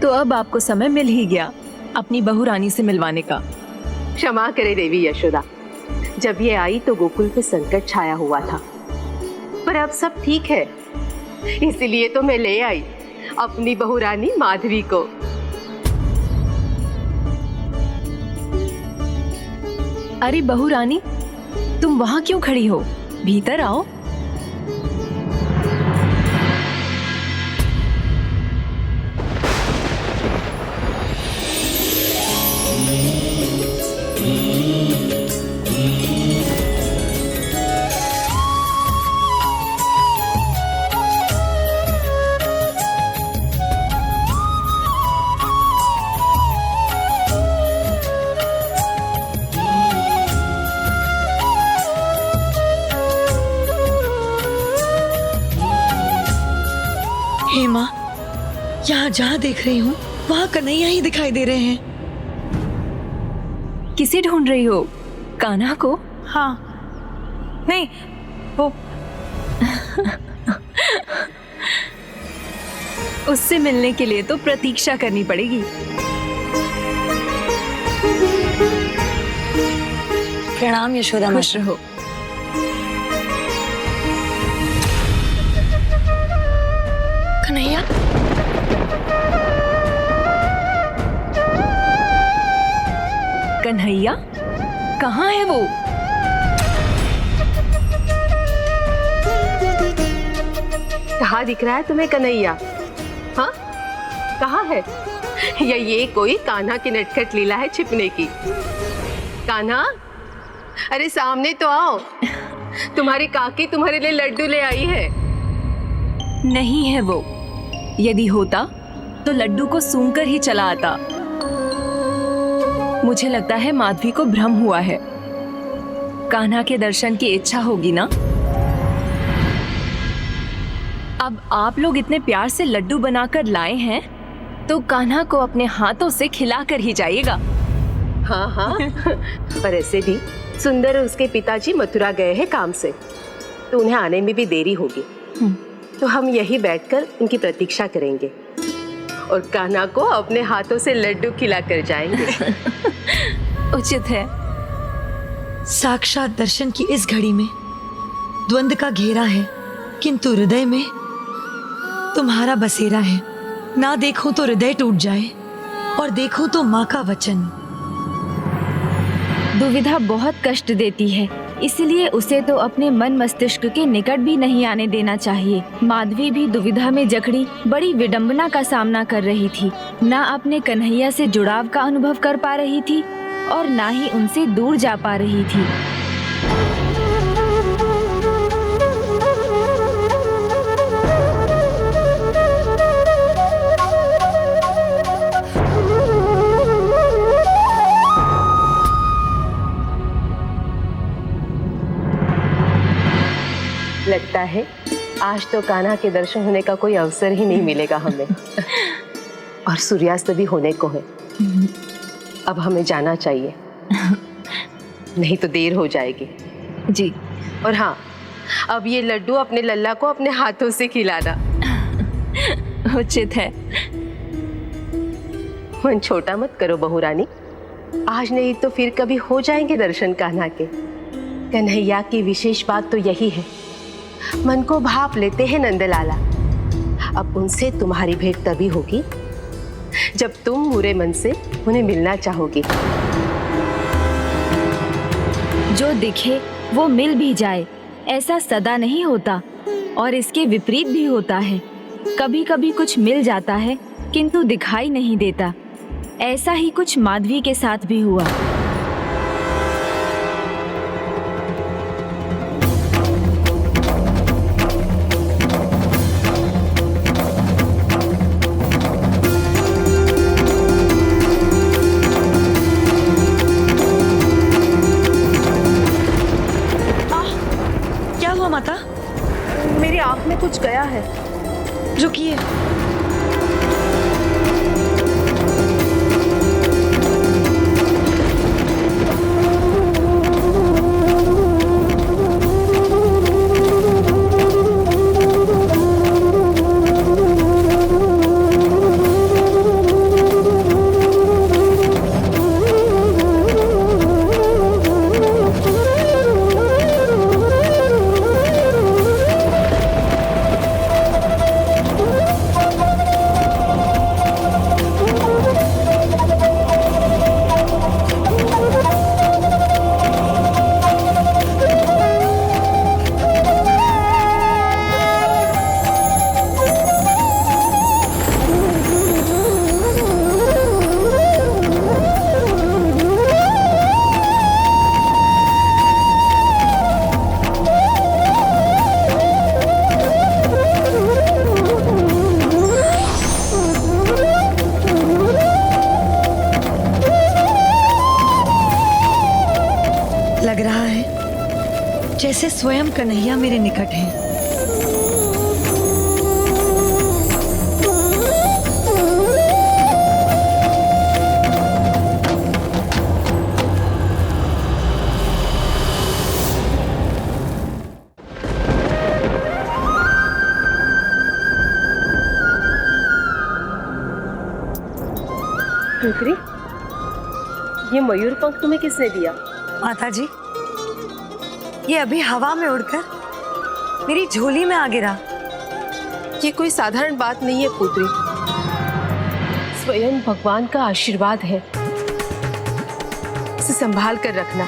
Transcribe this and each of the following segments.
तो अब आपको समय मिल ही गया अपनी बहू रानी से मिलवाने का। क्षमा करे देवी यशोदा, जब ये आई तो गोकुल पे संकट छाया हुआ था, पर अब सब ठीक है, इसलिए तो मैं ले आई अपनी बहू रानी माधवी को। अरे बहू रानी, तुम वहां क्यों खड़ी हो? भीतर आओ। हेमा, यहाँ जहाँ देख रही हूँ वहाँ कन्हैया ही दिखाई दे रहे हैं। किसे ढूंढ रही हो? कान्हा को? हाँ, नहीं वो उससे मिलने के लिए तो प्रतीक्षा करनी पड़ेगी। प्रणाम यशोदा माँ। खुश रहो। कन्हैया, कन्हैया कहाँ है वो? कहाँ दिख रहा है तुम्हें कन्हैया? हाँ, कहाँ है? या ये कोई कान्हा की नटखट लीला है छिपने की? कान्हा, अरे सामने तो आओ, तुम्हारी काकी तुम्हारे लिए लड्डू ले आई है। नहीं है वो। यदि होता तो लड्डू को सूंघकर ही चला आता। मुझे लगता है माधवी को भ्रम हुआ है। कान्हा के दर्शन की इच्छा होगी ना। अब आप लोग इतने प्यार से लड्डू बनाकर लाए हैं तो कान्हा को अपने हाथों से खिलाकर ही जाइएगा। हाँ हाँ, पर ऐसे भी सुंदर और उसके पिताजी मथुरा गए हैं काम से, तो उन्हें आने में भी देरी होगी। तो हम यही बैठकर उनकी प्रतीक्षा करेंगे और कान्हा को अपने हाथों से लड्डू खिलाकर जाएंगे। उचित है। साक्षात दर्शन की इस घड़ी में द्वंद्व का घेरा है, किंतु हृदय में तुम्हारा बसेरा है। ना देखूं तो हृदय टूट जाए और देखूं तो माँ का वचन। दुविधा बहुत कष्ट देती है, इसलिए उसे तो अपने मन मस्तिष्क के निकट भी नहीं आने देना चाहिए। माधवी भी दुविधा में जकड़ी बड़ी विडंबना का सामना कर रही थी। ना अपने कन्हैया से जुड़ाव का अनुभव कर पा रही थी और ना ही उनसे दूर जा पा रही थी। लगता है आज तो कान्हा के दर्शन होने का कोई अवसर ही नहीं मिलेगा हमें। और सूर्यास्त भी होने को है। अब हमें जाना चाहिए, नहीं तो देर हो जाएगी। जी। और हाँ, अब ये लड्डू अपने लल्ला को अपने हाथों से खिलाना। उचित है। मन छोटा मत करो बहू रानी, आज नहीं तो फिर कभी हो जाएंगे दर्शन कान्हा के। कन्हैया की विशेष बात तो यही है, मन को भाप लेते हैं नंदलाला। अब उनसे तुम्हारी भेंट तभी होगी जब तुम पूरे मन से उन्हें मिलना चाहोगी। जो दिखे वो मिल भी जाए, ऐसा सदा नहीं होता और इसके विपरीत भी होता है। कभी कभी कुछ मिल जाता है किंतु दिखाई नहीं देता। ऐसा ही कुछ माधवी के साथ भी हुआ। माता, मेरी आंख में कुछ गया है। रुकिए। स्वयं कन्हैया मेरे निकट हैं। पुत्री, ये मयूर पंख तुम्हें किसने दिया? माता जी, ये अभी हवा में उड़कर मेरी झोली में आ गिरा। ये कोई साधारण बात नहीं है पुत्री, स्वयं भगवान का आशीर्वाद है। इसे संभाल कर रखना।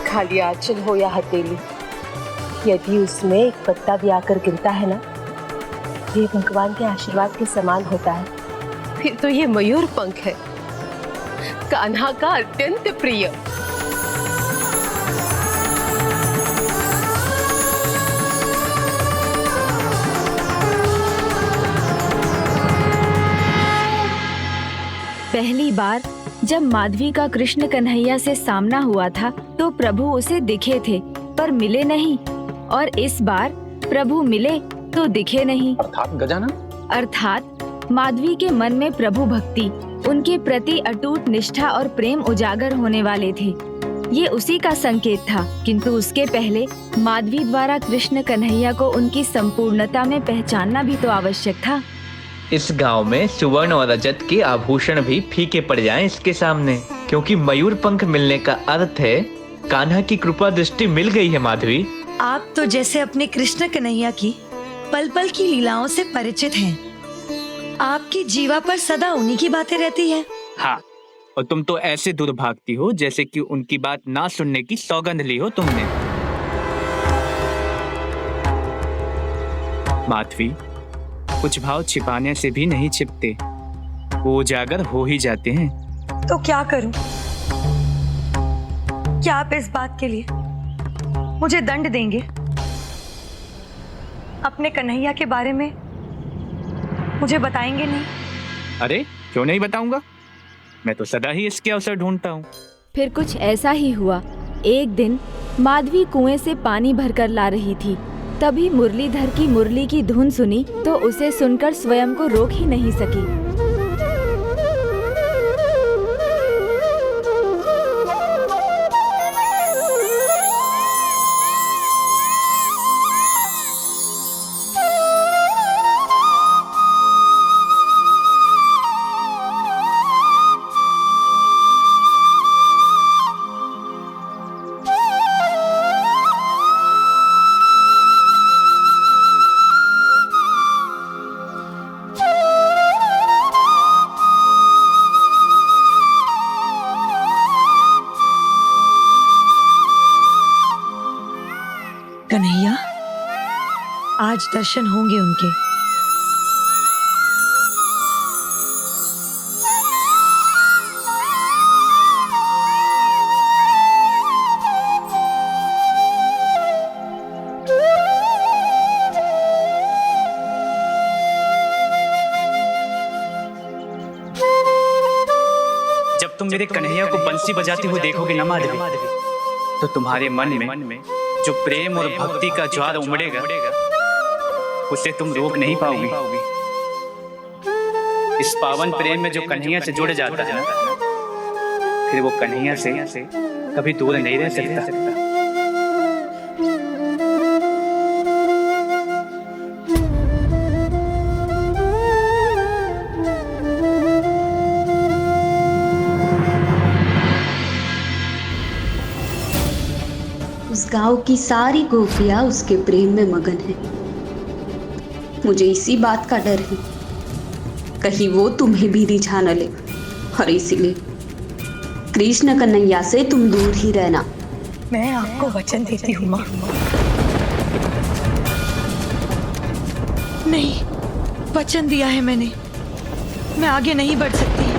खाली आंचल हो या हथेली, यदि उसमें एक पत्ता भी आकर गिरता है ना, ये भगवान के आशीर्वाद के समान होता है। फिर तो ये मयूर पंख है, कान्हा का अत्यंत प्रिय। पहली बार जब माधवी का कृष्ण कन्हैया से सामना हुआ था तो प्रभु उसे दिखे थे पर मिले नहीं, और इस बार प्रभु मिले तो दिखे नहीं। अर्थात गजानन, अर्थात माधवी के मन में प्रभु भक्ति, उनके प्रति अटूट निष्ठा और प्रेम उजागर होने वाले थे। ये उसी का संकेत था, किंतु उसके पहले माधवी द्वारा कृष्ण कन्हैया को उनकी संपूर्णता में पहचानना भी तो आवश्यक था। इस गांव में सुवर्ण और रजत के आभूषण भी फीके पड़ जाएं इसके सामने, क्योंकि मयूर पंख मिलने का अर्थ है कान्हा की कृपा दृष्टि मिल गई है। माधवी, आप तो जैसे अपने कृष्ण कन्हैया की पल पल की लीलाओं से परिचित हैं। आपकी जीवा पर सदा उन्हीं की बातें रहती है। हाँ, और तुम तो ऐसे दूर भागती हो जैसे कि उनकी बात ना सुनने की सौगंध ली हो तुमने। माधवी, कुछ भाव छिपाने से भी नहीं छिपते, वो उजागर हो ही जाते हैं। तो क्या करूं? क्या आप इस बात के लिए मुझे दंड देंगे? अपने कन्हैया के बारे में मुझे बताएंगे नहीं? अरे क्यों नहीं बताऊंगा, मैं तो सदा ही इसके अवसर ढूंढता हूँ। फिर कुछ ऐसा ही हुआ। एक दिन माधवी कुएं से पानी भरकर ला रही थी, तभी मुरलीधर की मुरली की धुन सुनी तो उसे सुनकर स्वयं को रोक ही नहीं सकी। कन्हैया, आज दर्शन होंगे उनके। जब तुम मेरे कन्हैया को बंसी बजाते हुए देखोगे ना माधवी, तो तुम्हारे मन में जो प्रेम और भक्ति का ज्वार उमड़ेगा, उसे तुम रोक नहीं पाओगे। इस पावन प्रेम में जो कन्हैया से जुड़ जाता है, फिर वो कन्हैया से कभी दूर नहीं रह सकता। उस गांव की सारी गोपियां उसके प्रेम में मगन है। मुझे इसी बात का डर है, कहीं वो तुम्हें भी रिझा न ले, और इसीलिए कृष्ण कन्हैया से तुम दूर ही रहना। मैं आपको वचन देती हूँ माँ। नहीं, वचन दिया है मैंने, मैं आगे नहीं बढ़ सकती।